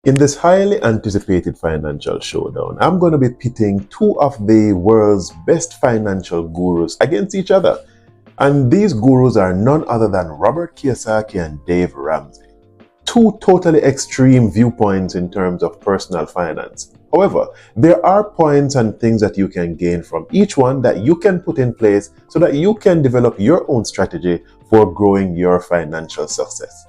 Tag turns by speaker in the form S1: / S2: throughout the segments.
S1: In this highly anticipated financial showdown, I'm going to be pitting two of the world's best financial gurus against each other. And these gurus are none other than Robert Kiyosaki and Dave Ramsey. Two totally extreme viewpoints in terms of personal finance. However, there are points and things that you can gain from each one that you can put in place so that you can develop your own strategy for growing your financial success.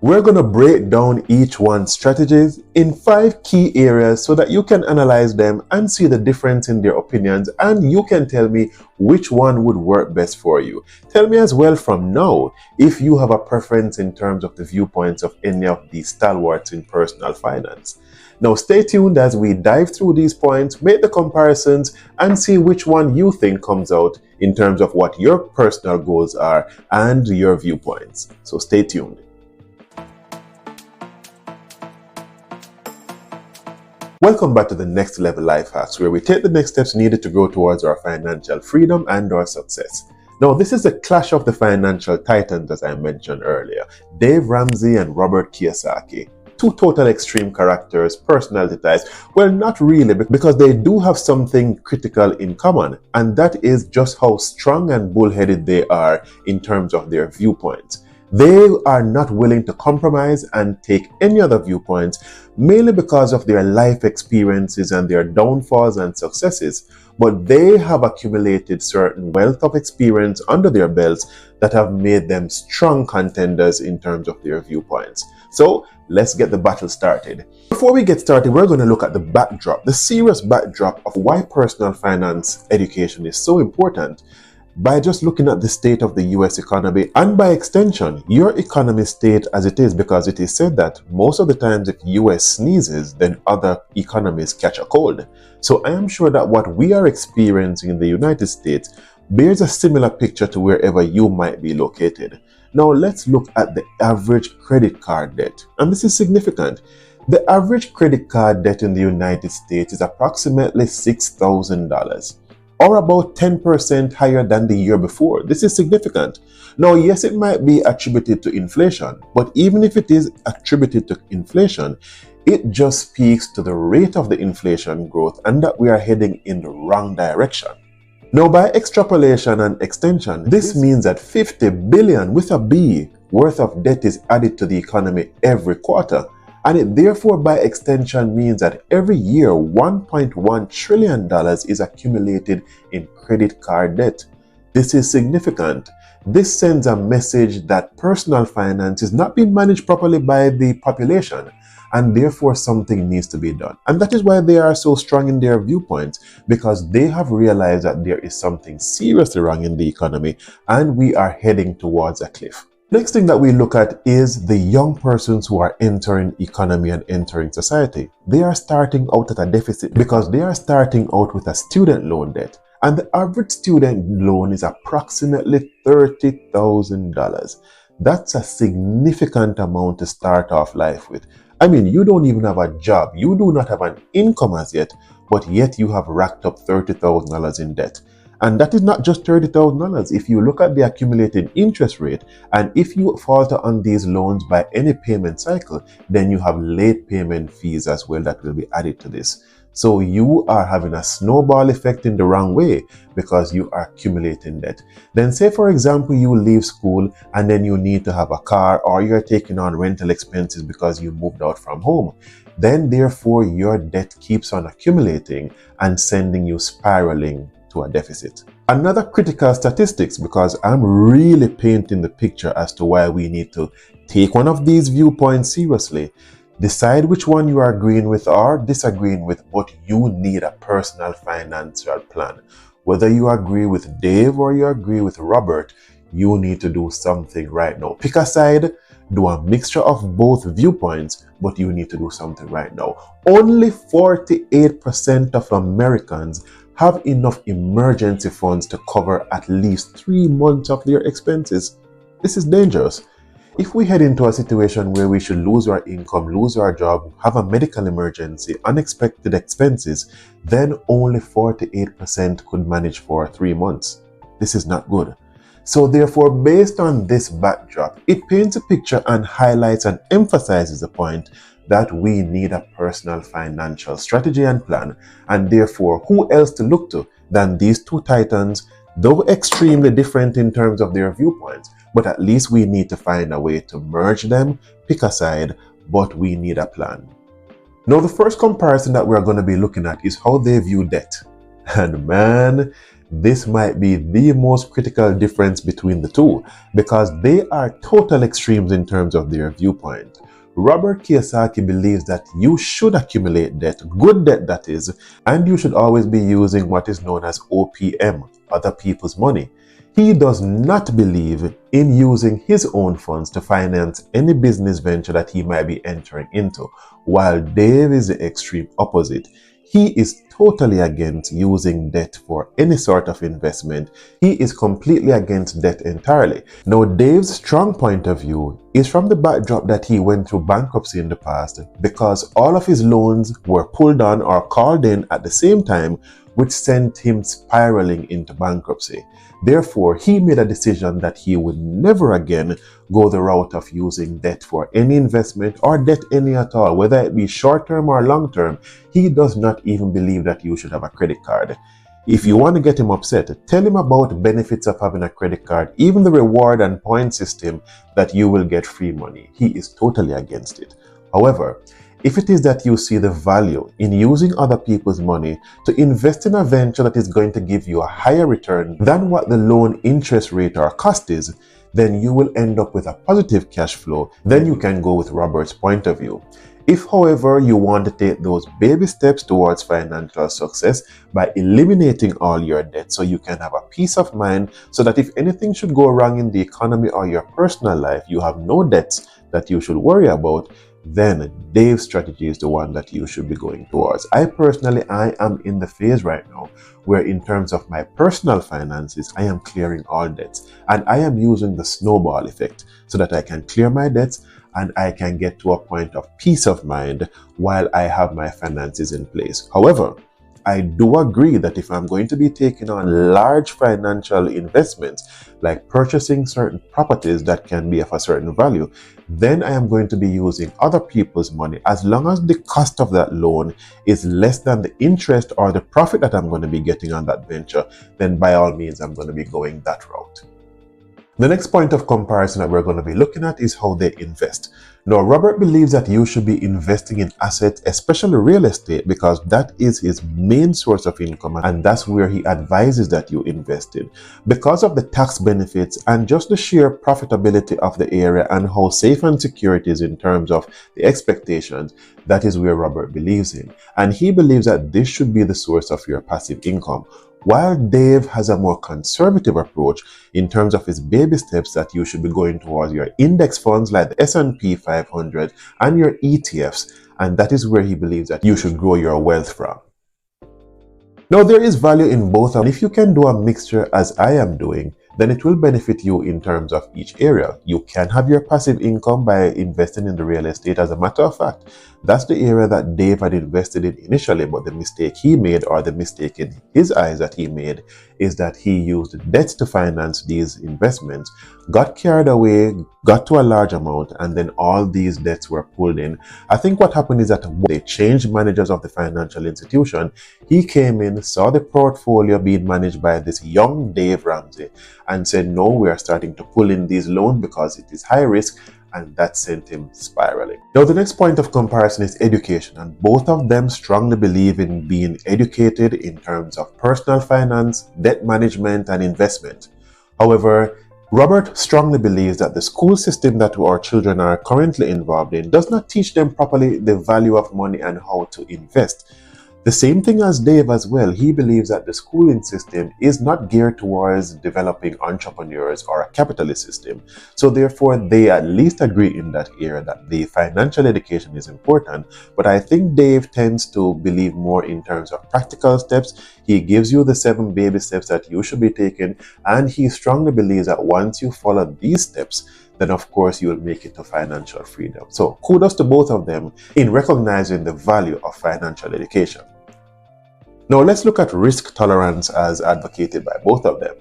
S1: We're going to break down each one's strategies in 5 key areas so that you can analyze them and see the difference in their opinions, and you can tell me which one would work best for you. Tell me as well from now if you have a preference in terms of the viewpoints of any of these stalwarts in personal finance. Now stay tuned as we dive through these points, make the comparisons, and see which one you think comes out in terms of what your personal goals are and your viewpoints. So stay tuned. Welcome back to the Next Level Life Hacks, where we take the next steps needed to grow towards our financial freedom and our success. Now, this is the clash of the financial titans, as I mentioned earlier, Dave Ramsey and Robert Kiyosaki. Two total extreme characters, personality types. Well, not really, because they do have something critical in common, and that is just how strong and bullheaded they are in terms of their viewpoints. They are not willing to compromise and take any other viewpoints, mainly because of their life experiences and their downfalls and successes. But they have accumulated certain wealth of experience under their belts that have made them strong contenders in terms of their viewpoints. So let's get the battle started. Before we get started, we're going to look at the backdrop, the serious backdrop of why personal finance education is so important, by just looking at the state of the US economy, and by extension, your economy state as it is, because it is said that most of the times if US sneezes, then other economies catch a cold. So I am sure that what we are experiencing in the United States bears a similar picture to wherever you might be located. Now let's look at the average credit card debt, and this is significant. The average credit card debt in the United States is approximately $6,000. or about 10% higher than the year before. This is significant. Now, yes, it might be attributed to inflation, but even if it is attributed to inflation, it just speaks to the rate of the inflation growth and that we are heading in the wrong direction. Now, by extrapolation and extension, this means that 50 billion with a B worth of debt is added to the economy every quarter. And it therefore by extension means that every year $1.1 trillion is accumulated in credit card debt. This is significant. This sends a message that personal finance is not being managed properly by the population, and therefore something needs to be done. And that is why they are so strong in their viewpoints, because they have realized that there is something seriously wrong in the economy and we are heading towards a cliff. Next thing that we look at is the young persons who are entering economy and entering society. They are starting out at a deficit because they are starting out with a student loan debt. And the average student loan is approximately $30,000. That's a significant amount to start off life with. I mean, you don't even have a job. You do not have an income as yet, but yet you have racked up $30,000 in debt. And that is not just $30,000. If you look at the accumulated interest rate, and if you falter on these loans by any payment cycle, then you have late payment fees as well that will be added to this. So you are having a snowball effect in the wrong way because you are accumulating debt. Then say, for example, you leave school and then you need to have a car, or you're taking on rental expenses because you moved out from home. Then therefore your debt keeps on accumulating and sending you spiraling to a deficit. Another critical statistics, because I'm really painting the picture as to why we need to take one of these viewpoints seriously. Decide which one you are agreeing with or disagreeing with, but you need a personal financial plan. Whether you agree with Dave or you agree with Robert, you need to do something right now. Pick a side, do a mixture of both viewpoints, but you need to do something right now. Only 48% of Americans have enough emergency funds to cover at least 3 months of their expenses. This is dangerous. If we head into a situation where we should lose our income, lose our job, have a medical emergency, unexpected expenses, then only 48% could manage for 3 months. This is not good. So therefore, based on this backdrop, it paints a picture and highlights and emphasizes the point that we need a personal financial strategy and plan, and therefore who else to look to than these two titans, though extremely different in terms of their viewpoints, but at least we need to find a way to merge them, pick a side, but we need a plan. Now, the first comparison that we're going to be looking at is how they view debt. And man, this might be the most critical difference between the two, because they are total extremes in terms of their viewpoint. Robert Kiyosaki believes that you should accumulate debt, good debt that is, and you should always be using what is known as OPM, other people's money. He does not believe in using his own funds to finance any business venture that he might be entering into, while Dave is the extreme opposite. He is totally against using debt for any sort of investment. He is completely against debt entirely. Now, Dave's strong point of view is from the backdrop that he went through bankruptcy in the past because all of his loans were pulled on or called in at the same time, which sent him spiraling into bankruptcy. Therefore, he made a decision that he would never again go the route of using debt for any investment or debt any at all, whether it be short-term or long-term. He does not even believe that you should have a credit card. If you want to get him upset, tell him about benefits of having a credit card, even the reward and point system that you will get free money. He is totally against it. However, if it is that you see the value in using other people's money to invest in a venture that is going to give you a higher return than what the loan interest rate or cost is, then you will end up with a positive cash flow. Then you can go with Robert's point of view. If, however, you want to take those baby steps towards financial success by eliminating all your debt so you can have a peace of mind so that if anything should go wrong in the economy or your personal life, you have no debts that you should worry about, then Dave's strategy is the one that you should be going towards. I am in the phase right now where in terms of my personal finances, I am clearing all debts and I am using the snowball effect so that I can clear my debts and I can get to a point of peace of mind while I have my finances in place. However, I do agree that if I'm going to be taking on large financial investments, like purchasing certain properties that can be of a certain value, then I am going to be using other people's money. As long as the cost of that loan is less than the interest or the profit that I'm going to be getting on that venture, then by all means, I'm going to be going that route. The next point of comparison that we're going to be looking at is how they invest. Now, Robert believes that you should be investing in assets, especially real estate, because that is his main source of income and that's where he advises that you invest in. Because of the tax benefits and just the sheer profitability of the area and how safe and secure it is in terms of the expectations, that is where Robert believes in. And he believes that this should be the source of your passive income. While Dave has a more conservative approach in terms of his baby steps that you should be going towards your index funds like the S&P 500 and your ETFs, and that is where he believes that you should grow your wealth from. Now, there is value in both, and if you can do a mixture as I am doing, then it will benefit you in terms of each area. You can have your passive income by investing in the real estate. As a matter of fact, that's the area that Dave had invested in initially, but the mistake he made, or the mistake in his eyes that he made, is that he used debt to finance these investments, got carried away, got to a large amount, and then all these debts were pulled in. I think what happened is that they changed managers of the financial institution. He came in, saw the portfolio being managed by this young Dave Ramsey, and said, no, we are starting to pull in these loans because it is high risk, and that sent him spiraling. Now, the next point of comparison is education, and both of them strongly believe in being educated in terms of personal finance, debt management, and investment. However, Robert strongly believes that the school system that our children are currently involved in does not teach them properly the value of money and how to invest. The same thing as Dave as well. He believes that the schooling system is not geared towards developing entrepreneurs or a capitalist system. So therefore, they at least agree in that area that the financial education is important. But I think Dave tends to believe more in terms of practical steps. He gives you the 7 baby steps that you should be taking. And he strongly believes that once you follow these steps, then of course you will make it to financial freedom. So kudos to both of them in recognizing the value of financial education. Now let's look at risk tolerance as advocated by both of them.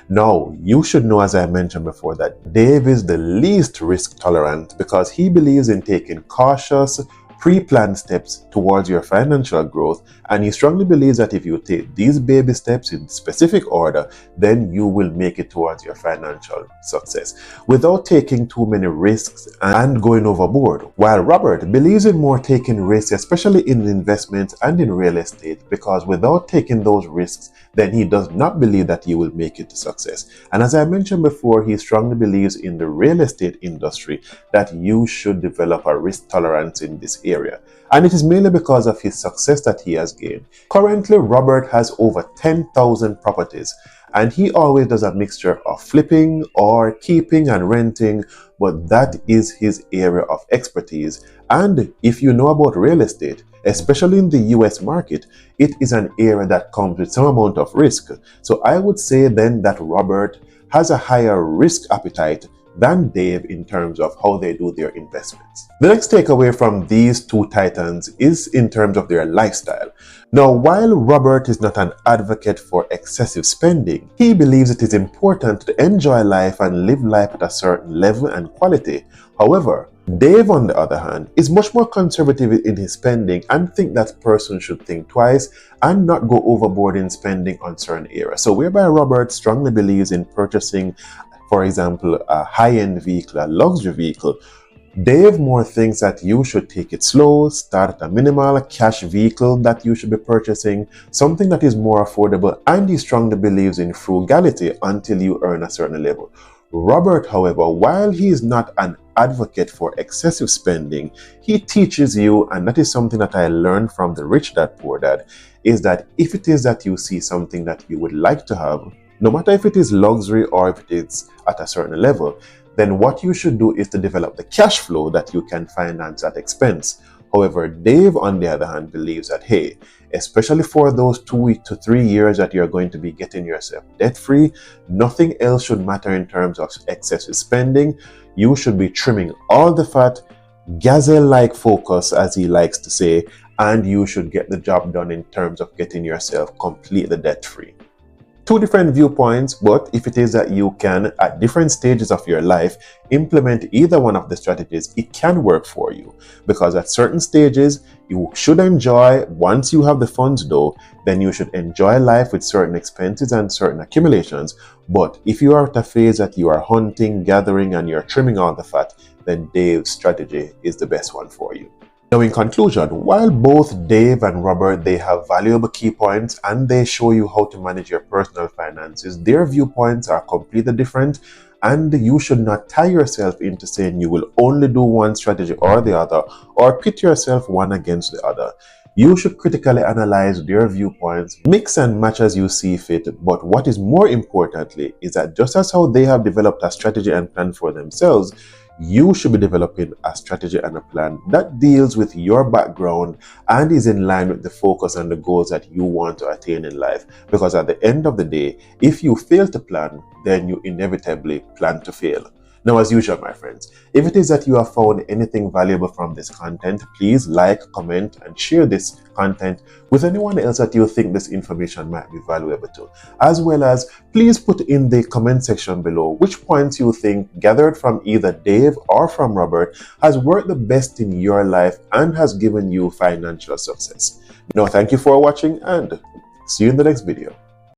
S1: Now, you should know, as I mentioned before, that Dave is the least risk tolerant because he believes in taking cautious, pre-planned steps towards your financial growth, and he strongly believes that if you take these baby steps in specific order, then you will make it towards your financial success without taking too many risks and going overboard. While Robert believes in more taking risks, especially in investments and in real estate, because without taking those risks, then he does not believe that you will make it to success. And as I mentioned before, he strongly believes in the real estate industry that you should develop a risk tolerance in this area. And it is mainly because of his success that he has gained. Currently, Robert has over 10,000 properties, and he always does a mixture of flipping or keeping and renting, but that is his area of expertise. And if you know about real estate, especially in the US market, it is an area that comes with some amount of risk. So I would say then that Robert has a higher risk appetite than Dave in terms of how they do their investments. The next takeaway from these two titans is in terms of their lifestyle. Now, while Robert is not an advocate for excessive spending, he believes it is important to enjoy life and live life at a certain level and quality. However, Dave, on the other hand, is much more conservative in his spending and think that person should think twice and not go overboard in spending on certain areas. So whereby Robert strongly believes in purchasing, for example, a high-end vehicle, a luxury vehicle, Dave more thinks that you should take it slow, start at a minimal cash vehicle that you should be purchasing, something that is more affordable, and he strongly believes in frugality until you earn a certain level. Robert, however, while he is not an advocate for excessive spending, he teaches you, and that is something that I learned from the Rich Dad Poor Dad, is that if it is that you see something that you would like to have, no matter if it is luxury or if it is at a certain level, then what you should do is to develop the cash flow that you can finance that expense. However, Dave, on the other hand, believes that, hey, especially for those 2 to 3 years that you're going to be getting yourself debt-free, nothing else should matter in terms of excessive spending. You should be trimming all the fat, gazelle-like focus, as he likes to say, and you should get the job done in terms of getting yourself completely debt-free. Two different viewpoints, but if it is that you can, at different stages of your life, implement either one of the strategies, it can work for you. Because at certain stages, you should enjoy, once you have the funds though, then you should enjoy life with certain expenses and certain accumulations. But if you are at a phase that you are hunting, gathering, and you're trimming all the fat, then Dave's strategy is the best one for you. Now, in conclusion, while both Dave and Robert, they have valuable key points and they show you how to manage your personal finances, their viewpoints are completely different, and you should not tie yourself into saying you will only do one strategy or the other, or pit yourself one against the other. You should critically analyze their viewpoints, mix and match as you see fit, but what is more importantly is that just as how they have developed a strategy and plan for themselves, you should be developing a strategy and a plan that deals with your background and is in line with the focus and the goals that you want to attain in life. Because at the end of the day, if you fail to plan, then you inevitably plan to fail. Now, as usual, my friends, if it is that you have found anything valuable from this content, please like, comment, and share this content with anyone else that you think this information might be valuable to. As well as, please put in the comment section below which points you think gathered from either Dave or from Robert has worked the best in your life and has given you financial success. Now, thank you for watching and see you in the next video.